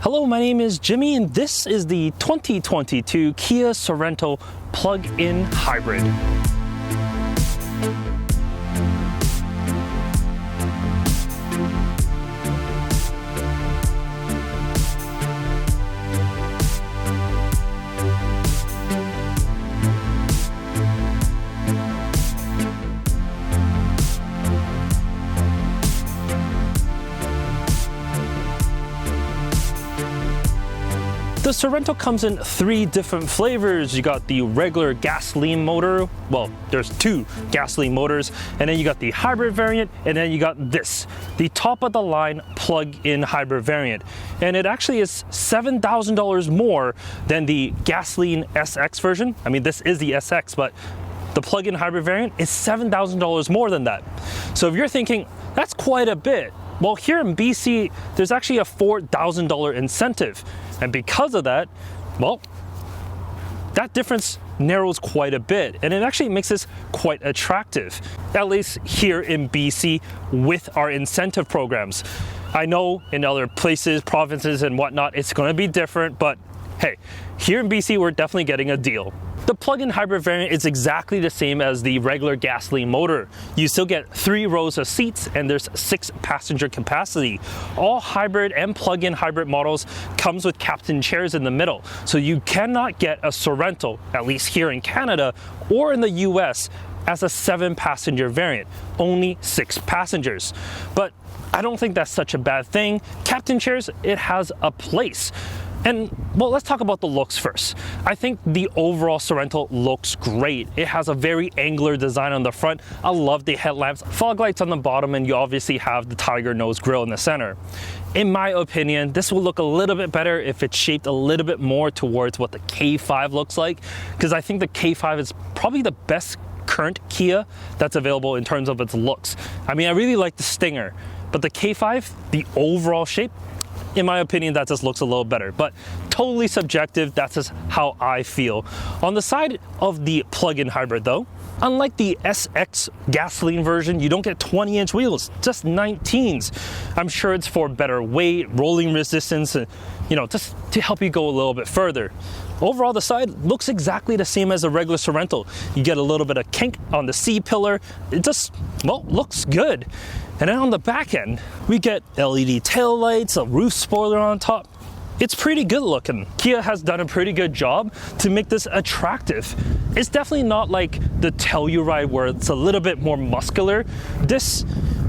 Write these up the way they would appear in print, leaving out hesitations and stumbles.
Hello, my name is Jimmy and this is the 2022 Kia Sorento plug-in hybrid. The Sorento comes in 3 different flavors. You got the regular gasoline motor, well, there's 2 gasoline motors, and then you got the hybrid variant, and then you got this, the top of the line plug-in hybrid variant. And it actually is $7,000 more than the gasoline SX version. I mean, this is the SX, but the plug-in hybrid variant is $7,000 more than that. So if you're thinking, that's quite a bit, well, here in BC, there's actually a $4,000 incentive. And because of that, well, that difference narrows quite a bit. And it actually makes this quite attractive, at least here in BC with our incentive programs. I know in other places, provinces and whatnot, it's gonna be different, but hey, here in BC, we're definitely getting a deal. The plug-in hybrid variant is exactly the same as the regular gasoline motor. You still get 3 rows of seats and there's 6 passenger capacity. All hybrid and plug-in hybrid models comes with captain chairs in the middle. So you cannot get a Sorento, at least here in Canada or in the US, as a 7-passenger variant, only 6 passengers. But I don't think that's such a bad thing. Captain chairs, it has a place. And well, let's talk about the looks first. I think the overall Sorento looks great. It has a very angular design on the front. I love the headlamps, fog lights on the bottom, and you obviously have the tiger nose grille in the center. In my opinion, this will look a little bit better if it's shaped a little bit more towards what the K5 looks like, because I think the K5 is probably the best current Kia that's available in terms of its looks. I mean, I really like the Stinger, but the K5, the overall shape, in my opinion, that just looks a little better, but totally subjective. That's just how I feel. On the side of the plug-in hybrid though, unlike the SX gasoline version, you don't get 20-inch wheels, just 19s. I'm sure it's for better weight, rolling resistance, and just to help you go a little bit further. Overall, the side looks exactly the same as a regular Sorento. You get a little bit of kink on the C-pillar. It just, well, looks good. And then on the back end, we get LED taillights, a roof spoiler on top. It's pretty good looking. Kia has done a pretty good job to make this attractive. It's definitely not like the Telluride where it's a little bit more muscular. This,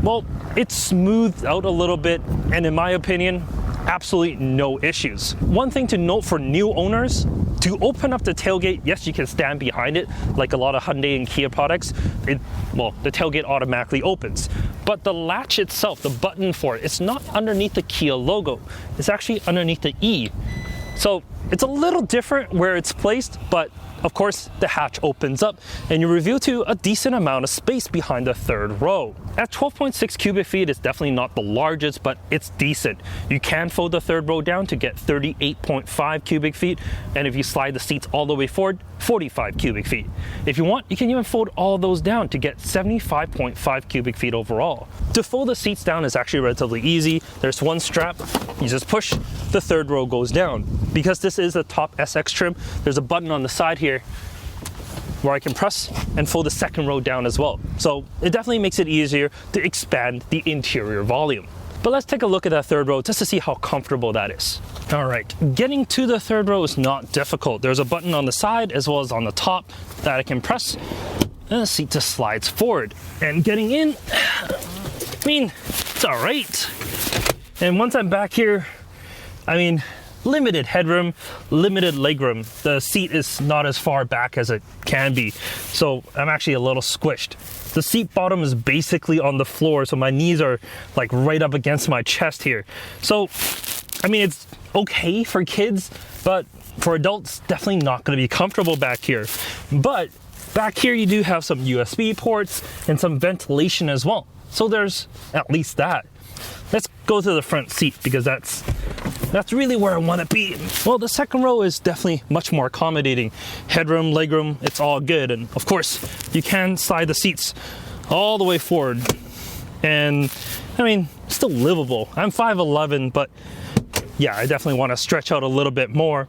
well, it's smoothed out a little bit, and in my opinion, absolutely no issues. One thing to note for new owners, to open up the tailgate, yes, you can stand behind it like a lot of Hyundai and Kia products. The tailgate automatically opens. But the latch itself, the button for it, it's not underneath the Kia logo. It's actually underneath the E. So it's a little different where it's placed, but of course, the hatch opens up and you reveal to a decent amount of space behind the 3rd row. At 12.6 cubic feet, it's definitely not the largest, but it's decent. You can fold the 3rd row down to get 38.5 cubic feet, and if you slide the seats all the way forward, 45 cubic feet. If you want, you can even fold all those down to get 75.5 cubic feet overall. To fold the seats down is actually relatively easy. There's one strap, you just push, the 3rd row goes down. Because this is a top SX trim, there's a button on the side here where I can press and fold the 2nd row down as well. So it definitely makes it easier to expand the interior volume. But let's take a look at that 3rd row just to see how comfortable that is. All right, getting to the 3rd row is not difficult. There's a button on the side as well as on the top that I can press, and the seat just slides forward. And getting in, I mean, it's all right. And once I'm back here, I mean, limited headroom, limited legroom. The seat is not as far back as it can be, so I'm actually a little squished. The seat bottom is basically on the floor, so my knees are like right up against my chest here. So, I mean, it's okay for kids, but for adults, definitely not gonna be comfortable back here. But back here, you do have some USB ports and some ventilation as well. So there's at least that. Let's go to the front seat because that's really where I want to be. Well, the 2nd row is definitely much more accommodating. Headroom, legroom, it's all good. And of course, you can slide the seats all the way forward. And I mean, still livable. I'm 5'11", but yeah, I definitely want to stretch out a little bit more.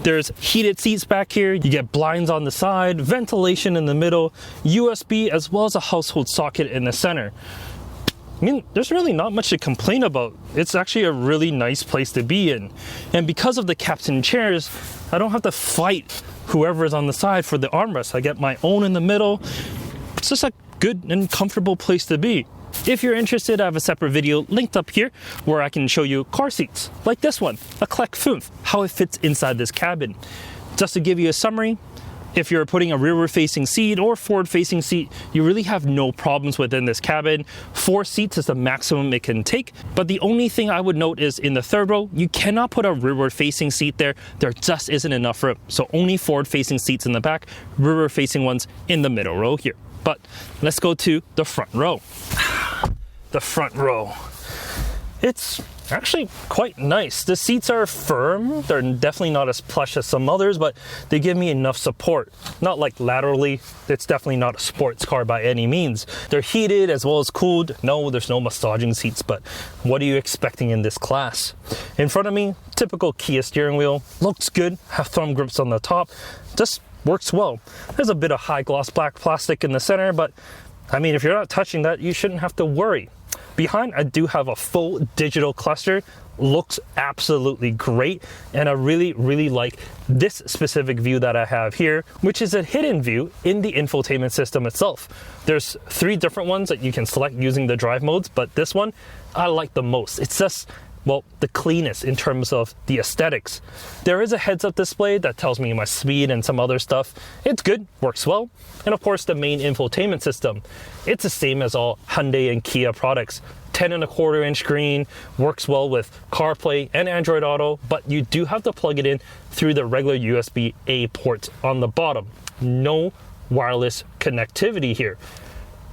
There's heated seats back here. You get blinds on the side, ventilation in the middle, USB, as well as a household socket in the center. I mean, there's really not much to complain about. It's actually a really nice place to be in. And because of the captain chairs, I don't have to fight whoever is on the side for the armrest. I get my own in the middle. It's just a good and comfortable place to be. If you're interested, I have a separate video linked up here where I can show you car seats like this one, a Klek 5, how it fits inside this cabin. Just to give you a summary, if you're putting a rearward-facing seat or forward-facing seat, you really have no problems within this cabin. 4 seats is the maximum it can take, but the only thing I would note is in the third row, you cannot put a rearward-facing seat there. There just isn't enough room. So only forward-facing seats in the back, rearward-facing ones in the middle row here. But let's go to the front row. The front row. It's actually quite nice. The seats are firm. They're definitely not as plush as some others, but they give me enough support. Not like laterally. It's definitely not a sports car by any means. They're heated as well as cooled. No, there's no massaging seats, but what are you expecting in this class? In front of me, typical Kia steering wheel. Looks good. Have thumb grips on the top. Just works well. There's a bit of high gloss black plastic in the center, but I mean, if you're not touching that, you shouldn't have to worry. Behind, I do have a full digital cluster. Looks absolutely great, and I really like this specific view that I have here, which is a hidden view in the infotainment system itself. There's 3 different ones that you can select using the drive modes, but this one I like the most. It's just, well, the cleanest in terms of the aesthetics. There is a heads-up display that tells me my speed and some other stuff. It's good, works well. And of course, the main infotainment system. It's the same as all Hyundai and Kia products. 10.25-inch screen, works well with CarPlay and Android Auto, but you do have to plug it in through the regular USB-A port on the bottom. No wireless connectivity here.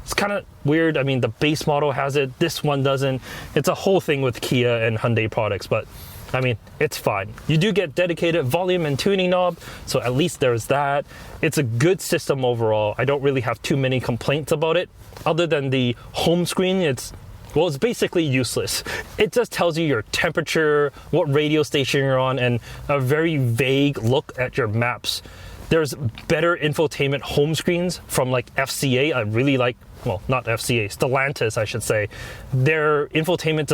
It's kind of weird. I mean, the base model has it, this one doesn't. It's a whole thing with Kia and Hyundai products, but I mean, it's fine. You do get dedicated volume and tuning knob, so at least there's that. It's a good system overall. I don't really have too many complaints about it. Other than the home screen, it's basically useless. It just tells you your temperature, what radio station you're on, and a very vague look at your maps. There's better infotainment home screens from like FCA. I really like, well, not FCA, Stellantis, I should say. Their infotainment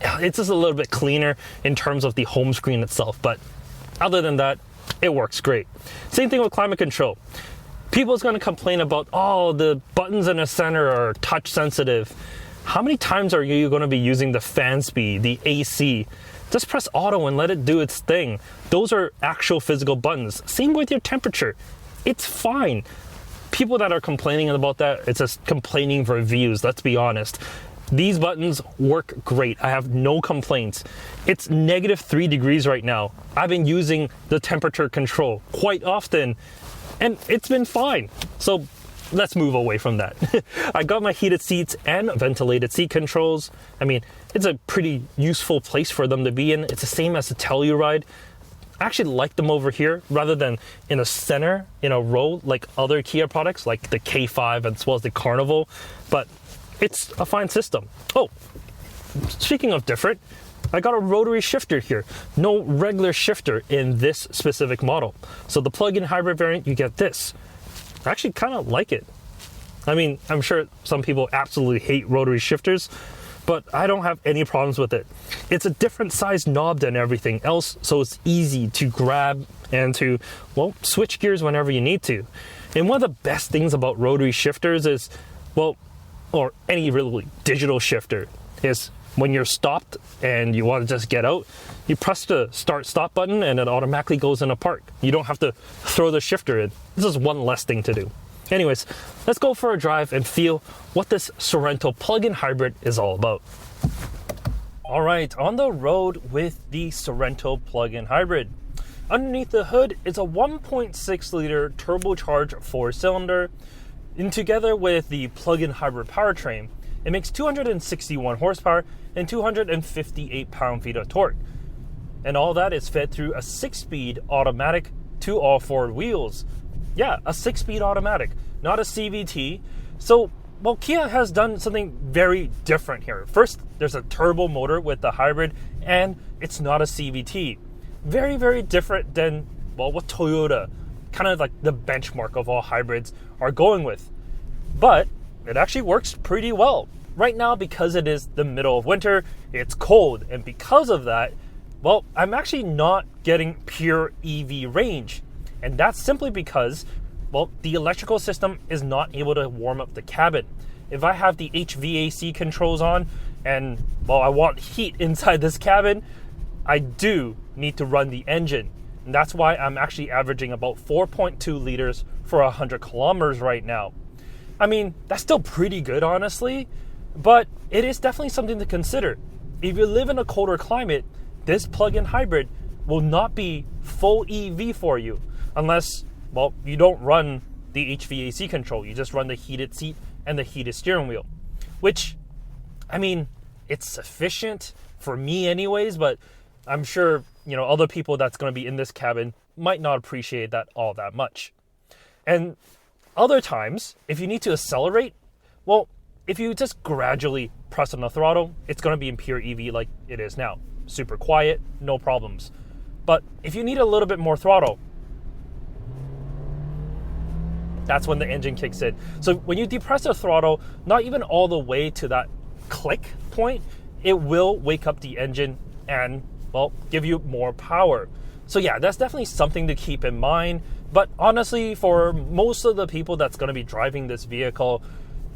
it's just a little bit cleaner in terms of the home screen itself. But other than that, it works great. Same thing with climate control. People's gonna complain about, oh, the buttons in the center are touch sensitive. How many times are you gonna be using the fan speed, the AC? Just press auto and let it do its thing. Those are actual physical buttons. Same with your temperature. It's fine. People that are complaining about that, it's just complaining for views, let's be honest. These buttons work great. I have no complaints. It's -3 degrees right now. I've been using the temperature control quite often, and it's been fine. So let's move away from that. I got my heated seats and ventilated seat controls. I mean, it's a pretty useful place for them to be in. It's the same as the Telluride. I actually like them over here rather than in a center, in a row like other Kia products like the K5 as well as the Carnival. But it's a fine system. Oh, speaking of different, I got a rotary shifter here. No regular shifter in this specific model. So the plug-in hybrid variant, you get this. I actually kind of like it. I mean, I'm sure some people absolutely hate rotary shifters, but I don't have any problems with it. It's a different size knob than everything else, so it's easy to grab and to, well, switch gears whenever you need to. And one of the best things about rotary shifters is, well, or any really digital shifter, is when you're stopped and you want to just get out, you press the start-stop button and it automatically goes into park. You don't have to throw the shifter in. This is one less thing to do. Anyways, let's go for a drive and feel what this Sorento plug-in hybrid is all about. All right, on the road with the Sorento plug-in hybrid. Underneath the hood is a 1.6-liter turbocharged 4-cylinder, and together with the plug-in hybrid powertrain, it makes 261 horsepower and 258 pound-feet of torque. And all that is fed through a 6-speed automatic to all 4 wheels. Yeah, a 6-speed automatic, not a CVT. So well, Kia has done something very different here. First, there's a turbo motor with the hybrid, and it's not a CVT. Very, very different than, well, what Toyota, kind of like the benchmark of all hybrids, are going with. But it actually works pretty well. Right now, because it is the middle of winter, it's cold, and because of that, well, I'm actually not getting pure EV range. And that's simply because, well, the electrical system is not able to warm up the cabin. If I have the HVAC controls on and, well, I want heat inside this cabin, I do need to run the engine. And that's why I'm actually averaging about 4.2 liters for 100 kilometers right now. I mean, that's still pretty good, honestly, but it is definitely something to consider. If you live in a colder climate, this plug-in hybrid will not be full EV for you unless, well, you don't run the HVAC control. You just run the heated seat and the heated steering wheel, which, I mean, it's sufficient for me anyways, but I'm sure, other people that's going to be in this cabin might not appreciate that all that much. And other times, if you need to accelerate, well, if you just gradually press on the throttle, it's going to be in pure EV like it is now. Super quiet, no problems. But if you need a little bit more throttle, that's when the engine kicks in. So when you depress the throttle, not even all the way to that click point, it will wake up the engine and, well, give you more power. So yeah, that's definitely something to keep in mind. But honestly, for most of the people that's going to be driving this vehicle,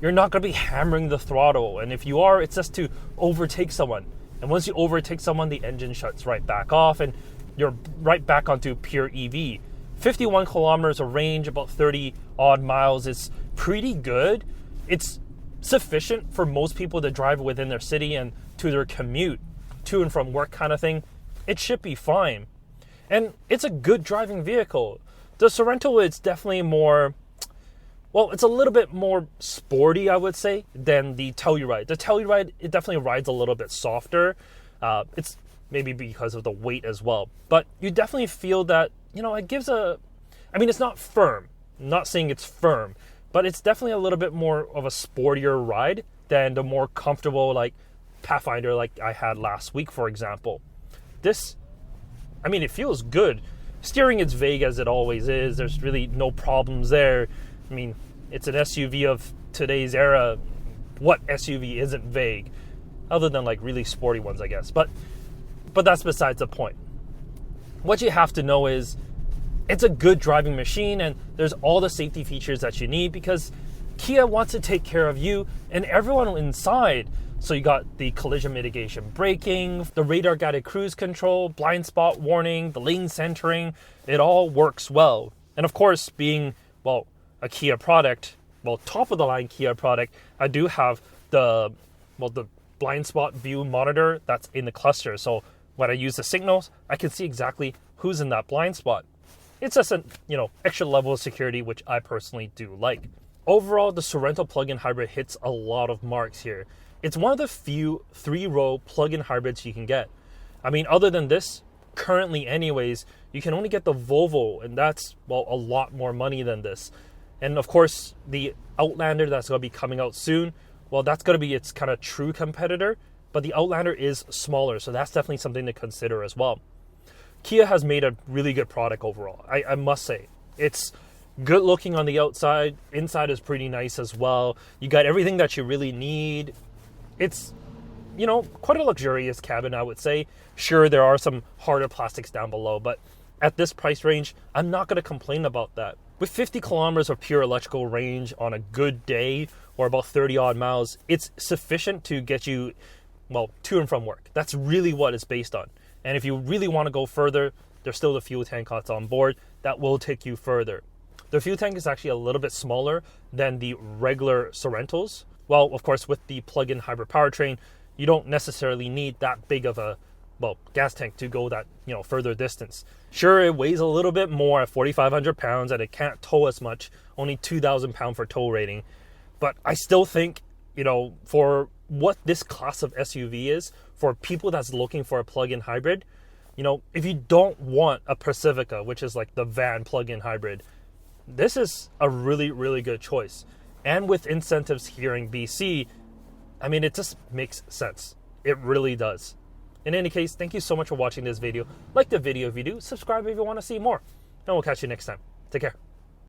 you're not going to be hammering the throttle. And if you are, it's just to overtake someone. And once you overtake someone, the engine shuts right back off and you're right back onto pure EV. 51 kilometers of range, about 30 odd miles is pretty good. It's sufficient for most people to drive within their city and to their commute, to and from work kind of thing. It should be fine. And it's a good driving vehicle. The Sorento is definitely more, well, it's a little bit more sporty, I would say, than the Telluride. The Telluride, it definitely rides a little bit softer. It's maybe because of the weight as well. But you definitely feel that, it gives it's not firm. I'm not saying it's firm, but it's definitely a little bit more of a sportier ride than the more comfortable, like, Pathfinder like I had last week, for example. This, it feels good. Steering is vague as it always is. There's really no problems there. It's an SUV of today's era. What SUV isn't vague? Other than like really sporty ones, I guess. But that's besides the point. What you have to know is it's a good driving machine and there's all the safety features that you need because Kia wants to take care of you and everyone inside. So you got the collision mitigation braking, the radar guided cruise control, blind spot warning, the lane centering. It all works well. And of course, being, well, a Kia product, well, top of the line Kia product, I do have the blind spot view monitor that's in the cluster. So when I use the signals, I can see exactly who's in that blind spot. It's just an, extra level of security, which I personally do like. Overall, the Sorento plug-in hybrid hits a lot of marks here. It's one of the few 3-row plug-in hybrids you can get. Other than this, currently anyways, you can only get the Volvo, and that's, well, a lot more money than this. And of course, the Outlander that's going to be coming out soon, well, that's going to be its kind of true competitor, but the Outlander is smaller, so that's definitely something to consider as well. Kia has made a really good product overall, I must say. It's good looking on the outside, inside is pretty nice as well. You got everything that you really need. It's, quite a luxurious cabin, I would say. Sure, there are some harder plastics down below, but at this price range, I'm not going to complain about that. With 50 kilometers of pure electrical range on a good day, or about 30 odd miles, it's sufficient to get you, well, to and from work. That's really what it's based on. And if you really want to go further, there's still the fuel tank that's on board that will take you further. The fuel tank is actually a little bit smaller than the regular Sorentos. Well, of course, with the plug-in hybrid powertrain, you don't necessarily need that big of a, well, gas tank to go that, further distance. Sure, it weighs a little bit more at 4,500 pounds and it can't tow as much, only 2,000 pound for tow rating. But I still think, for what this class of SUV is, for people that's looking for a plug-in hybrid, if you don't want a Pacifica, which is like the van plug-in hybrid, this is a really, really good choice. and with incentives here in BC, I mean, it just makes sense. It really does. In any case, thank you so much for watching this video. Like the video if you do, subscribe if you want to see more, and we'll catch you next time. Take care.